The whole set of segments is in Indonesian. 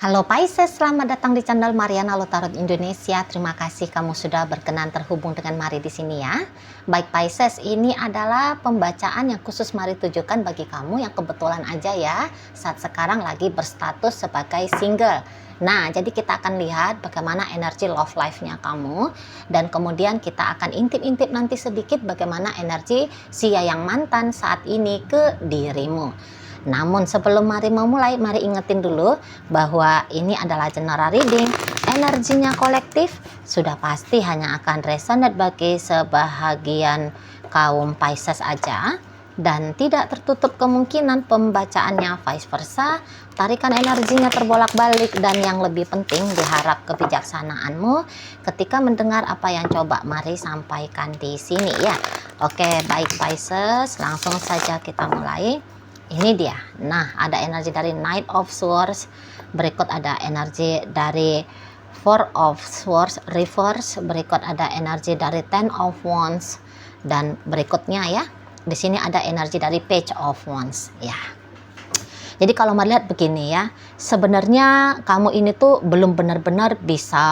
Halo Pisces, selamat datang di channel Mariana Lotarot Indonesia. Terima kasih kamu sudah berkenan terhubung dengan Mari di sini ya. Baik Pisces, ini adalah pembacaan yang khusus Mari tujukan bagi kamu yang kebetulan aja ya saat sekarang lagi berstatus sebagai single. Nah, jadi kita akan lihat bagaimana energi love life-nya kamu, dan kemudian kita akan intip-intip nanti sedikit bagaimana energi si yang mantan saat ini ke dirimu. Namun sebelum Mari memulai, Mari ingetin dulu bahwa ini adalah general reading. Energinya kolektif, sudah pasti hanya akan resonate bagi sebahagian kaum Pisces aja, dan tidak tertutup kemungkinan pembacaannya vice versa. Tarikan energinya terbolak-balik, dan yang lebih penting diharap kebijaksanaanmu ketika mendengar apa yang coba Mari sampaikan di sini ya. Oke, baik Pisces, langsung saja kita mulai. Ini dia. Nah, ada energi dari Knight of Swords, berikut ada energi dari Four of Swords reverse, berikut ada energi dari Ten of Wands, dan berikutnya ya, di sini ada energi dari Page of Wands ya. Jadi kalau melihat begini ya, sebenarnya kamu ini tuh belum benar-benar bisa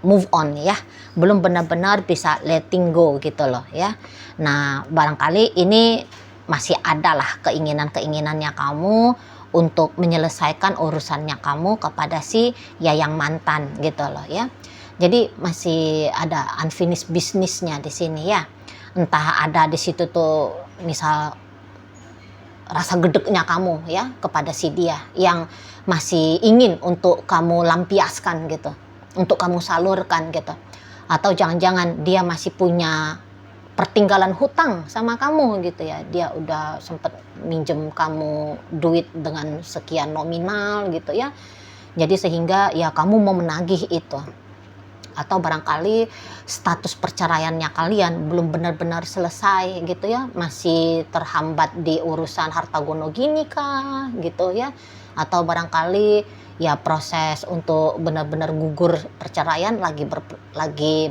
move on ya, belum benar-benar bisa letting go gitu loh ya. Nah, barangkali ini masih ada lah keinginan-keinginannya kamu untuk menyelesaikan urusannya kamu kepada si yang mantan gitu loh ya. Jadi masih ada unfinished business-nya di sini ya. Entah ada di situ tuh misal rasa gedeknya kamu ya kepada si dia yang masih ingin untuk kamu lampiaskan gitu, untuk kamu salurkan gitu. Atau jangan-jangan dia masih punya pertinggalan hutang sama kamu gitu ya, dia udah sempet minjem kamu duit dengan sekian nominal gitu ya, jadi sehingga ya kamu mau menagih itu. Atau barangkali status perceraiannya kalian belum benar-benar selesai gitu ya, masih terhambat di urusan harta gono gini kah gitu ya. Atau barangkali ya proses untuk benar-benar gugur perceraian lagi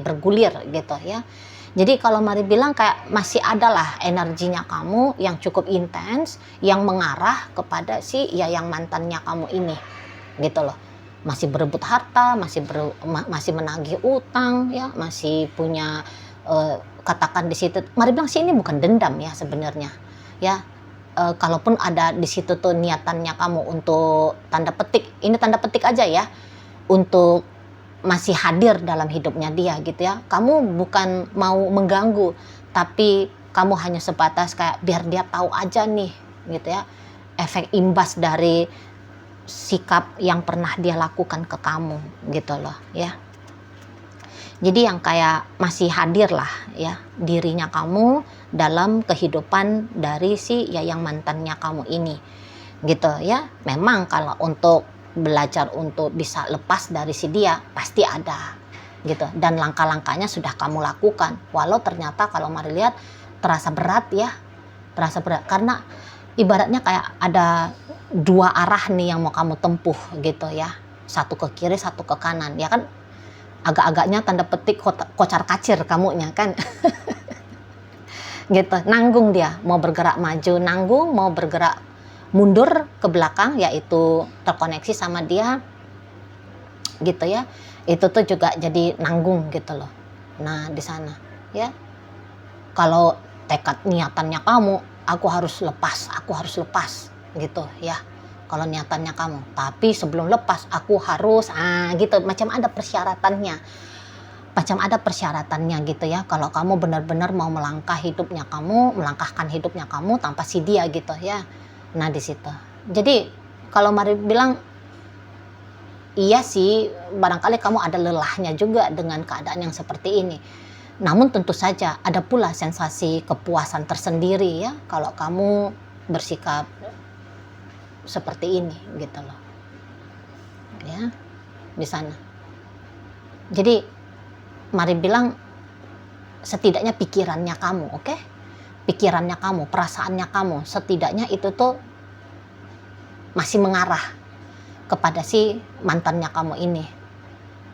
bergulir gitu ya. Jadi kalau Mari bilang kayak masih adalah energinya kamu yang cukup intens, yang mengarah kepada si yang mantannya kamu ini gitu loh. Masih berebut harta, masih menagih utang ya, masih punya katakan di situ. Mari bilang sih ini bukan dendam ya sebenarnya ya. Kalaupun ada di situ tuh niatannya kamu untuk tanda petik, ini tanda petik aja ya, untuk masih hadir dalam hidupnya dia gitu ya. Kamu bukan mau mengganggu, tapi kamu hanya sebatas kayak biar dia tahu aja nih gitu ya, efek imbas dari sikap yang pernah dia lakukan ke kamu gitu loh ya. Jadi yang kayak masih hadir lah ya dirinya kamu dalam kehidupan dari si yang mantannya kamu ini gitu ya. Memang kalau untuk belajar untuk bisa lepas dari si dia pasti ada gitu, dan langkah-langkahnya sudah kamu lakukan, walau ternyata kalau Mari lihat terasa berat ya, terasa berat karena ibaratnya kayak ada dua arah nih yang mau kamu tempuh gitu ya, satu ke kiri satu ke kanan ya kan, agak-agaknya tanda petik kocar kacir kamunya kan. Gitu, nanggung dia, mau bergerak maju nanggung, mau bergerak mundur ke belakang yaitu terkoneksi sama dia gitu ya, itu tuh juga jadi nanggung gitu loh. Nah di sana ya, kalau tekad niatannya kamu aku harus lepas gitu ya, kalau niatannya kamu, tapi sebelum lepas aku harus gitu, macam ada persyaratannya gitu ya, kalau kamu benar-benar mau melangkahkan hidupnya kamu tanpa si dia gitu ya. Nah di situ. Jadi kalau Mari bilang iya sih, barangkali kamu ada lelahnya juga dengan keadaan yang seperti ini. Namun tentu saja ada pula sensasi kepuasan tersendiri ya kalau kamu bersikap seperti ini gitu loh. Ya, di sana. Jadi Mari bilang setidaknya pikirannya kamu, oke? Pikirannya kamu, perasaannya kamu, setidaknya itu tuh masih mengarah kepada si mantannya kamu ini.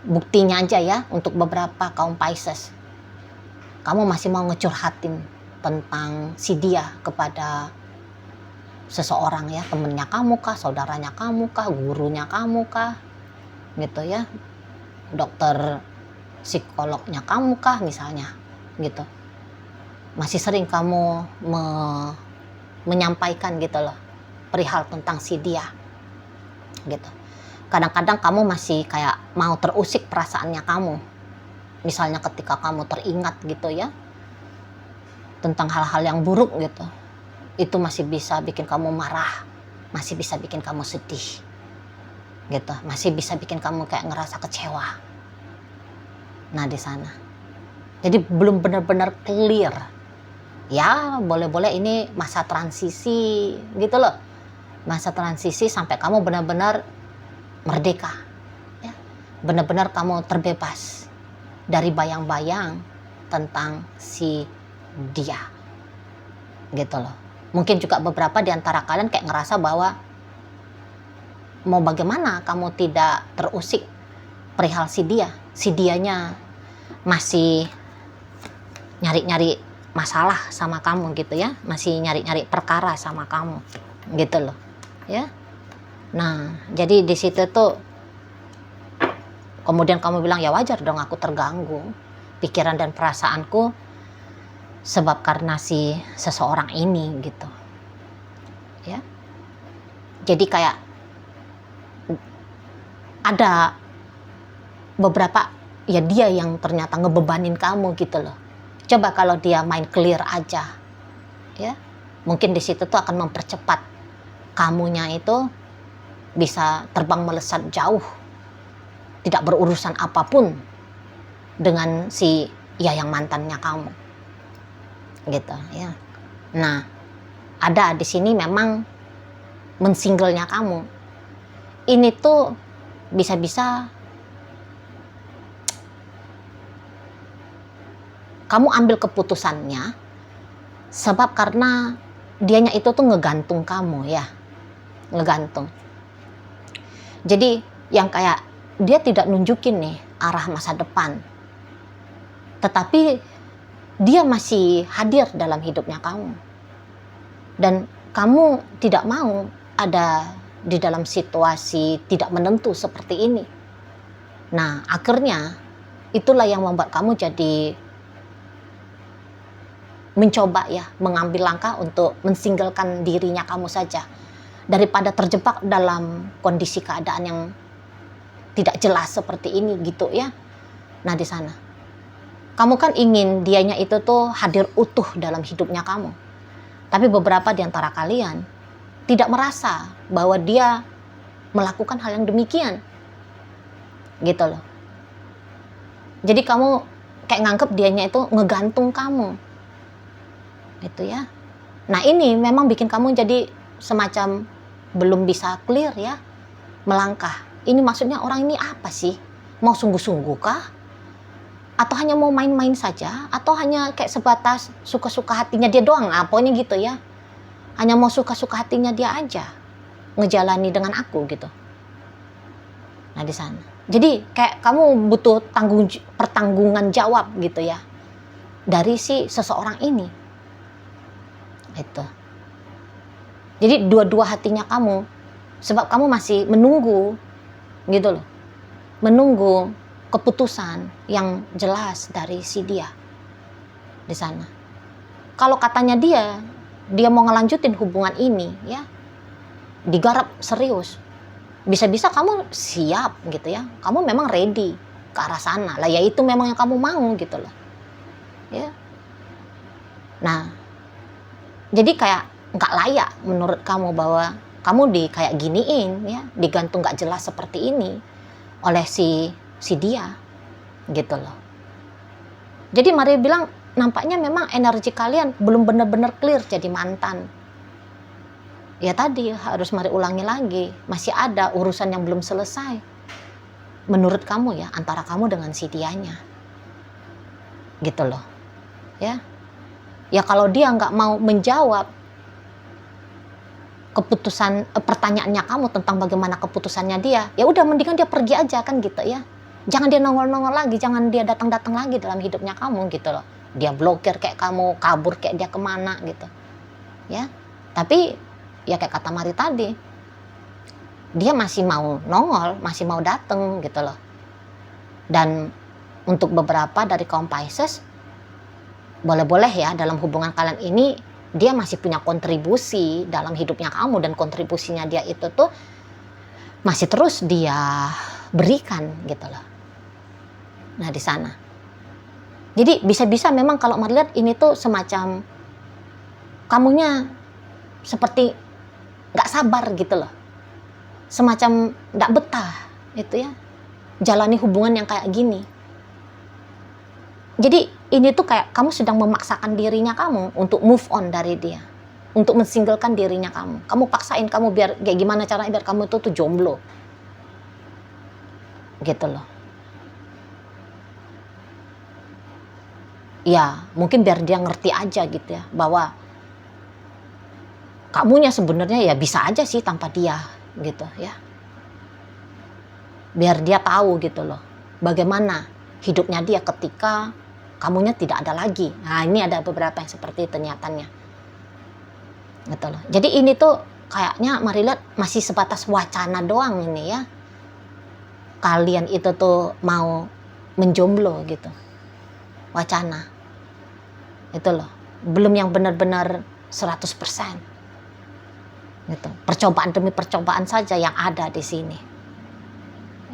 Buktinya aja ya, untuk beberapa kaum Pisces, kamu masih mau ngecurhatin tentang si dia kepada seseorang ya, temennya kamu kah, saudaranya kamu kah, gurunya kamu kah, gitu ya, dokter psikolognya kamu kah misalnya, gitu. Masih sering kamu menyampaikan gitu loh, perihal tentang si dia, gitu. Kadang-kadang kamu masih kayak mau terusik perasaannya kamu, misalnya ketika kamu teringat gitu ya, tentang hal-hal yang buruk gitu, itu masih bisa bikin kamu marah, masih bisa bikin kamu sedih, gitu, masih bisa bikin kamu kayak ngerasa kecewa. Nah di sana, jadi belum benar-benar clear. Ya boleh-boleh ini masa transisi gitu loh, masa transisi sampai kamu benar-benar merdeka, ya, benar-benar kamu terbebas dari bayang-bayang tentang si dia, gitu loh. Mungkin juga beberapa di antara kalian kayak ngerasa bahwa mau bagaimana kamu tidak terusik perihal si dia, si dianya masih nyari-nyari masalah sama kamu gitu ya, masih nyari-nyari perkara sama kamu gitu loh ya. Nah jadi di situ tuh kemudian kamu bilang, ya wajar dong aku terganggu pikiran dan perasaanku sebab karena si seseorang ini gitu ya. Jadi kayak ada beberapa ya dia yang ternyata ngebebanin kamu gitu loh. Coba kalau dia main clear aja ya, mungkin di situ tuh akan mempercepat kamunya itu bisa terbang melesat jauh, tidak berurusan apapun dengan si ya yang mantannya kamu gitu ya. Nah ada di sini memang mensinglenya kamu ini tuh bisa-bisa kamu ambil keputusannya sebab karena dianya itu tuh ngegantung kamu ya, ngegantung. Jadi yang kayak dia tidak nunjukin nih arah masa depan, tetapi dia masih hadir dalam hidupnya kamu dan kamu tidak mau ada di dalam situasi tidak menentu seperti ini. Nah akhirnya itulah yang membuat kamu jadi mencoba ya, mengambil langkah untuk mensinggalkan dirinya kamu saja daripada terjebak dalam kondisi keadaan yang tidak jelas seperti ini gitu ya. Nah di sana kamu kan ingin dianya itu tuh hadir utuh dalam hidupnya kamu, tapi beberapa di antara kalian tidak merasa bahwa dia melakukan hal yang demikian gitu loh. Jadi kamu kayak nganggep dianya itu ngegantung kamu itu ya. Nah ini memang bikin kamu jadi semacam belum bisa clear ya, melangkah. Ini maksudnya orang ini apa sih? Mau sungguh-sungguh kah? Atau hanya mau main-main saja? Atau hanya kayak sebatas suka-suka hatinya dia doang? Nah, pokoknya gitu ya. Hanya mau suka-suka hatinya dia aja ngejalani dengan aku gitu. Nah di sana. Jadi kayak kamu butuh pertanggungan jawab gitu ya dari si seseorang ini. Itu. Jadi dua-dua hatinya kamu, sebab kamu masih menunggu gitu loh, menunggu keputusan yang jelas dari si dia di sana. Kalau katanya dia mau ngelanjutin hubungan ini ya, digarap serius, bisa-bisa kamu siap gitu ya, kamu memang ready ke arah sana lah, ya itu memang yang kamu mau gitu loh ya. Nah jadi kayak nggak layak menurut kamu bahwa kamu kayak giniin ya, digantung nggak jelas seperti ini oleh si dia gitu loh. Jadi Maria bilang nampaknya memang energi kalian belum benar-benar clear jadi mantan. Ya tadi harus Maria ulangi lagi, masih ada urusan yang belum selesai menurut kamu ya, antara kamu dengan si dianya gitu loh ya. Ya kalau dia nggak mau menjawab keputusan pertanyaannya kamu tentang bagaimana keputusannya dia, ya udah mendingan dia pergi aja kan gitu ya. Jangan dia nongol-nongol lagi, jangan dia datang-datang lagi dalam hidupnya kamu gitu loh. Dia blokir kayak kamu, kabur kayak dia kemana gitu ya. Tapi ya kayak kata Mari tadi, dia masih mau nongol, masih mau dateng gitu loh. Dan untuk beberapa dari kaum Pisces, boleh-boleh ya dalam hubungan kalian ini dia masih punya kontribusi dalam hidupnya kamu, dan kontribusinya dia itu tuh masih terus dia berikan gitu loh. Nah di sana. Jadi bisa-bisa memang kalau melihat ini tuh semacam kamunya seperti nggak sabar gitu loh. Semacam nggak betah itu ya. Jalani hubungan yang kayak gini. Jadi ini tuh kayak kamu sedang memaksakan dirinya kamu untuk move on dari dia. Untuk mensinggalkan dirinya kamu. Kamu paksain kamu biar kayak gimana caranya biar kamu tuh jomblo. Gitu loh. Ya mungkin biar dia ngerti aja gitu ya. Bahwa kamunya sebenarnya ya bisa aja sih tanpa dia gitu ya. Biar dia tahu gitu loh. Bagaimana hidupnya dia ketika kamunya tidak ada lagi. Nah ini ada beberapa yang seperti itu nyatanya. Gitu loh. Jadi ini tuh kayaknya mari lihat masih sebatas wacana doang ini ya. Kalian itu tuh mau menjomblo gitu. Wacana. Itu loh. Belum yang benar-benar 100%. Gitu. Percobaan demi percobaan saja yang ada di sini.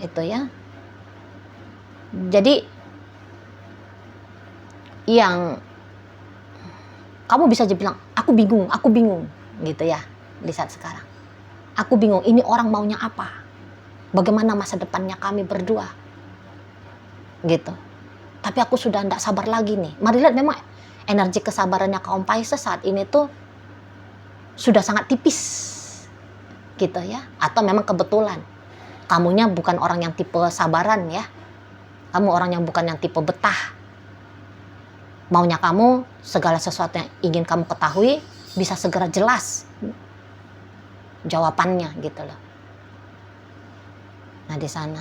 Itu ya. Jadi yang kamu bisa aja bilang aku bingung gitu ya di saat sekarang. Aku bingung ini orang maunya apa, bagaimana masa depannya kami berdua gitu. Tapi aku sudah tidak sabar lagi nih. Mari lihat memang energi kesabarannya kaum Pisces saat ini tuh sudah sangat tipis gitu ya. Atau memang kebetulan kamunya bukan orang yang tipe sabaran ya. Kamu orang yang bukan yang tipe betah. Maunya kamu segala sesuatu yang ingin kamu ketahui bisa segera jelas jawabannya gitu loh. Nah di sana.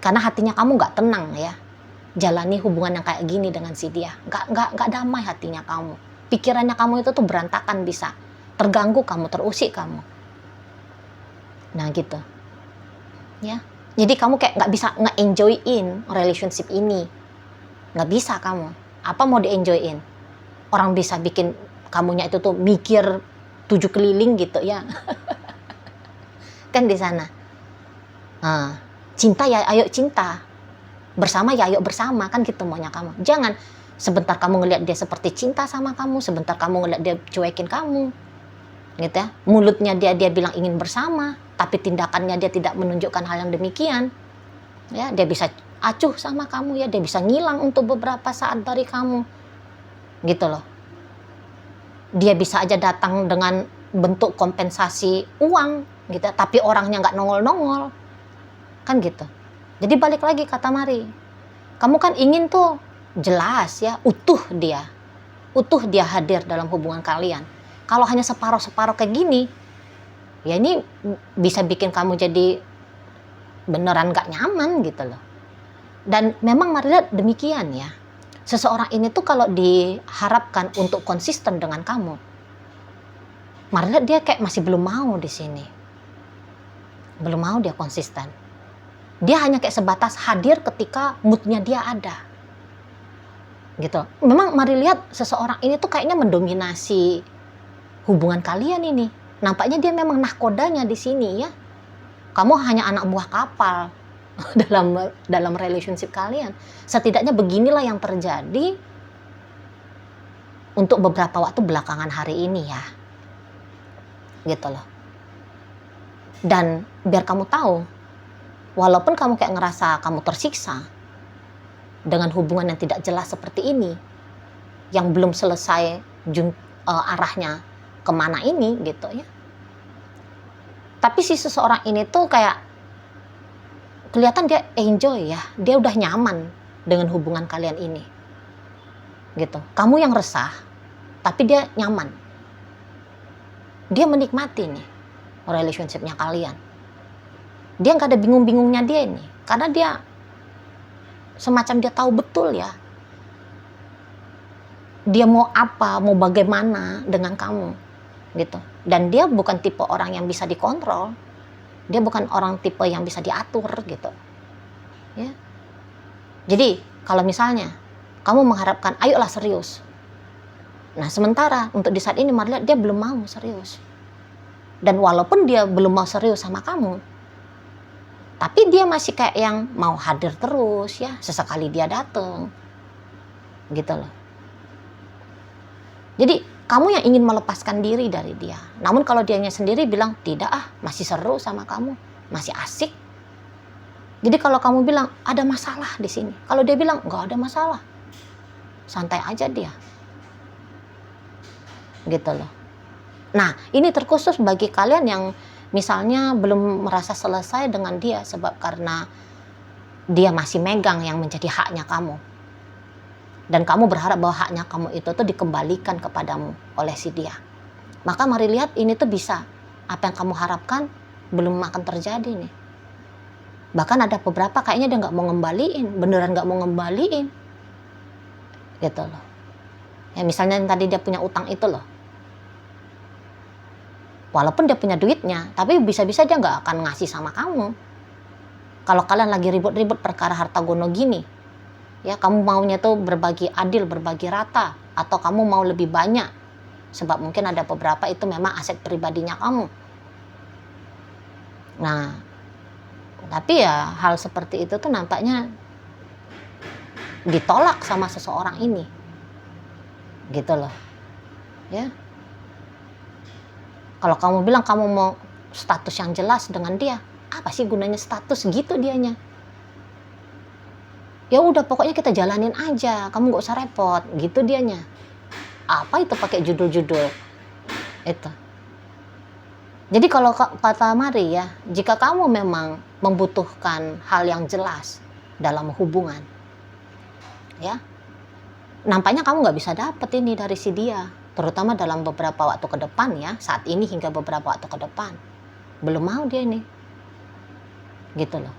Karena hatinya kamu nggak tenang ya. Jalani hubungan yang kayak gini dengan si dia. Nggak damai hatinya kamu. Pikirannya kamu itu tuh berantakan bisa. Terganggu kamu, terusik kamu. Nah gitu. Ya. Jadi kamu kayak nggak bisa nge-enjoyin relationship ini. Nggak bisa kamu. Apa mau di-enjoyin? Orang bisa bikin kamunya itu tuh mikir 7 keliling gitu ya. Kan di sana. Cinta ya ayo cinta. Bersama ya ayo bersama. Kan gitu maunya kamu. Jangan sebentar kamu ngelihat dia seperti cinta sama kamu. Sebentar kamu ngelihat dia cuekin kamu. Gitu ya. Mulutnya dia bilang ingin bersama. Tapi tindakannya dia tidak menunjukkan hal yang demikian. Ya, dia bisa acuh sama kamu ya, dia bisa ngilang untuk beberapa saat dari kamu gitu loh. Dia bisa aja datang dengan bentuk kompensasi uang gitu, tapi orangnya nggak nongol-nongol kan gitu. Jadi balik lagi kata Mari, kamu kan ingin tuh jelas ya, utuh dia hadir dalam hubungan kalian. Kalau hanya separuh-separuh kayak gini ya, ini bisa bikin kamu jadi beneran nggak nyaman gitu loh. Dan memang Mari lihat demikian ya. Seseorang ini tuh kalau diharapkan untuk konsisten dengan kamu, Mari lihat dia kayak masih belum mau di sini. Belum mau dia konsisten. Dia hanya kayak sebatas hadir ketika moodnya dia ada. Gitu. Memang Mari lihat seseorang ini tuh kayaknya mendominasi hubungan kalian ini. Nampaknya dia memang nahkodanya di sini ya. Kamu hanya anak buah kapal dalam relationship kalian. Setidaknya beginilah yang terjadi untuk beberapa waktu belakangan hari ini ya. Gitu loh. Dan biar kamu tahu, walaupun kamu kayak ngerasa kamu tersiksa dengan hubungan yang tidak jelas seperti ini, yang belum selesai arahnya kemana ini gitu ya. Tapi si seseorang ini tuh kayak kelihatan dia enjoy ya, dia udah nyaman dengan hubungan kalian ini. Gitu. Kamu yang resah, tapi dia nyaman. Dia menikmati nih relationship-nya kalian. Dia nggak ada bingung-bingungnya dia ini, karena dia semacam dia tahu betul ya. Dia mau apa, mau bagaimana dengan kamu. gitu. Dan dia bukan tipe orang yang bisa dikontrol, dia bukan orang tipe yang bisa diatur gitu ya. Jadi kalau misalnya kamu mengharapkan ayolah serius, nah sementara untuk di saat ini Mari lihat dia belum mau serius. Dan walaupun dia belum mau serius sama kamu, tapi dia masih kayak yang mau hadir terus ya, sesekali dia datang gitu loh. Jadi kamu yang ingin melepaskan diri dari dia. Namun kalau dianya sendiri bilang tidak masih seru sama kamu, masih asik. Jadi kalau kamu bilang ada masalah di sini, kalau dia bilang nggak ada masalah, santai aja dia gitu loh. Nah ini terkhusus bagi kalian yang misalnya belum merasa selesai dengan dia, sebab karena dia masih megang yang menjadi haknya kamu, dan kamu berharap bahwa haknya kamu itu tuh dikembalikan kepadamu oleh si dia. Maka mari lihat ini tuh bisa, apa yang kamu harapkan belum akan terjadi nih. Bahkan ada beberapa kayaknya dia nggak mau ngembaliin, beneran nggak mau ngembaliin gitu loh ya. Misalnya yang tadi dia punya utang itu loh, walaupun dia punya duitnya, tapi bisa-bisa dia nggak akan ngasih sama kamu. Kalau kalian lagi ribut-ribut perkara harta gono gini ya, kamu maunya tuh berbagi adil, berbagi rata, atau kamu mau lebih banyak, sebab mungkin ada beberapa itu memang aset pribadinya kamu. Nah tapi ya hal seperti itu tuh nampaknya ditolak sama seseorang ini gitu loh ya. Kalau kamu bilang kamu mau status yang jelas dengan dia, apa sih gunanya status gitu dianya. Ya udah pokoknya kita jalanin aja, kamu nggak usah repot gitu dianya. Apa itu pakai judul-judul itu. Jadi kalau kata Mari ya, jika kamu memang membutuhkan hal yang jelas dalam hubungan ya, nampaknya kamu nggak bisa dapet ini dari si dia, terutama dalam beberapa waktu ke depan ya, saat ini hingga beberapa waktu ke depan belum mau dia ini gitu loh.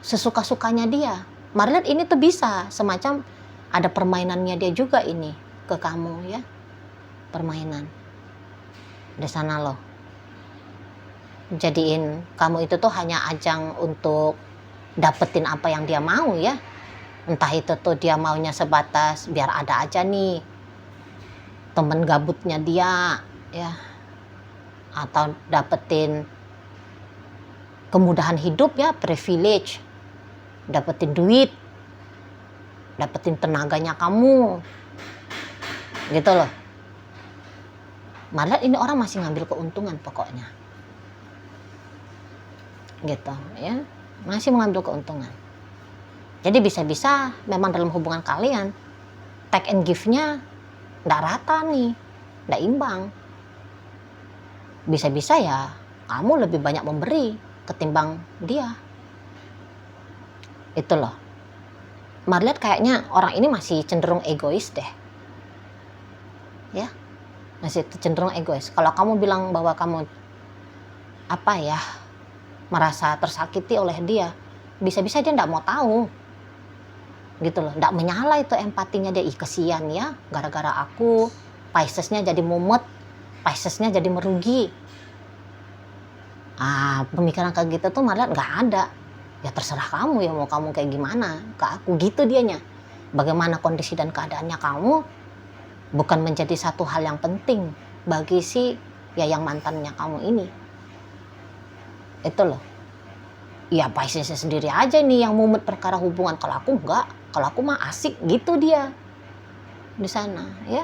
Sesuka-sukanya dia. Mari lihat ini tuh bisa semacam ada permainannya dia juga ini ke kamu ya, permainan di sana loh. Jadiin kamu itu tuh hanya ajang untuk dapetin apa yang dia mau ya. Entah itu tuh dia maunya sebatas biar ada aja nih temen gabutnya dia ya, atau dapetin kemudahan hidup ya, privilege, dapetin duit, dapetin tenaganya kamu gitu loh. Malah ini orang masih ngambil keuntungan pokoknya gitu ya, masih mengambil keuntungan. Jadi bisa-bisa memang dalam hubungan kalian take and give-nya nggak rata nih, nggak imbang. Bisa-bisa ya kamu lebih banyak memberi ketimbang dia itu loh. Mari lihat kayaknya orang ini masih cenderung egois deh ya, masih cenderung egois. Kalau kamu bilang bahwa kamu apa ya, merasa tersakiti oleh dia, bisa-bisa dia nggak mau tahu gitu loh, nggak menyala itu empatinya dia. Ih kesian ya, gara-gara aku Piscesnya jadi mumet, Piscesnya jadi merugi. Pemikiran kayak gitu tuh malah nggak ada. Ya terserah kamu ya, mau kamu kayak gimana ke aku gitu dianya. Bagaimana kondisi dan keadaannya kamu bukan menjadi satu hal yang penting bagi si ya yang mantannya kamu ini. Itu loh. Ya Piscesnya sendiri aja nih yang mumet perkara hubungan. Kalau aku enggak, kalau aku mah asik gitu dia di sana ya.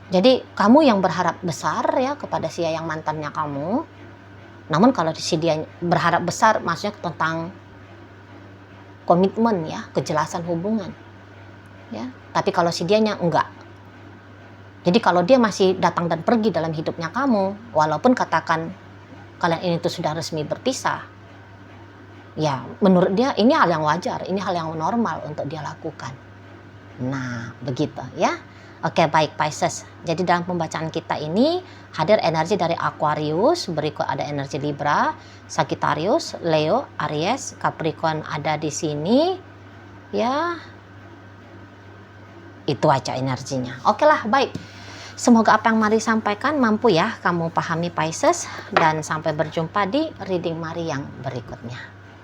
Jadi kamu yang berharap besar ya kepada si yang mantannya kamu. Namun kalau si dia berharap besar maksudnya tentang komitmen ya, kejelasan hubungan ya. Tapi kalau si dianya enggak. Jadi kalau dia masih datang dan pergi dalam hidupnya kamu, walaupun katakan kalian ini tuh sudah resmi berpisah, ya menurut dia ini hal yang wajar, ini hal yang normal untuk dia lakukan. Nah begitu ya. Oke baik Pisces, jadi dalam pembacaan kita ini hadir energi dari Aquarius, berikut ada energi Libra, Sagittarius, Leo, Aries, Capricorn ada di sini ya. Itu aja energinya. Oke lah baik. Semoga apa yang Mari sampaikan mampu ya kamu pahami Pisces, dan sampai berjumpa di reading Mari yang berikutnya.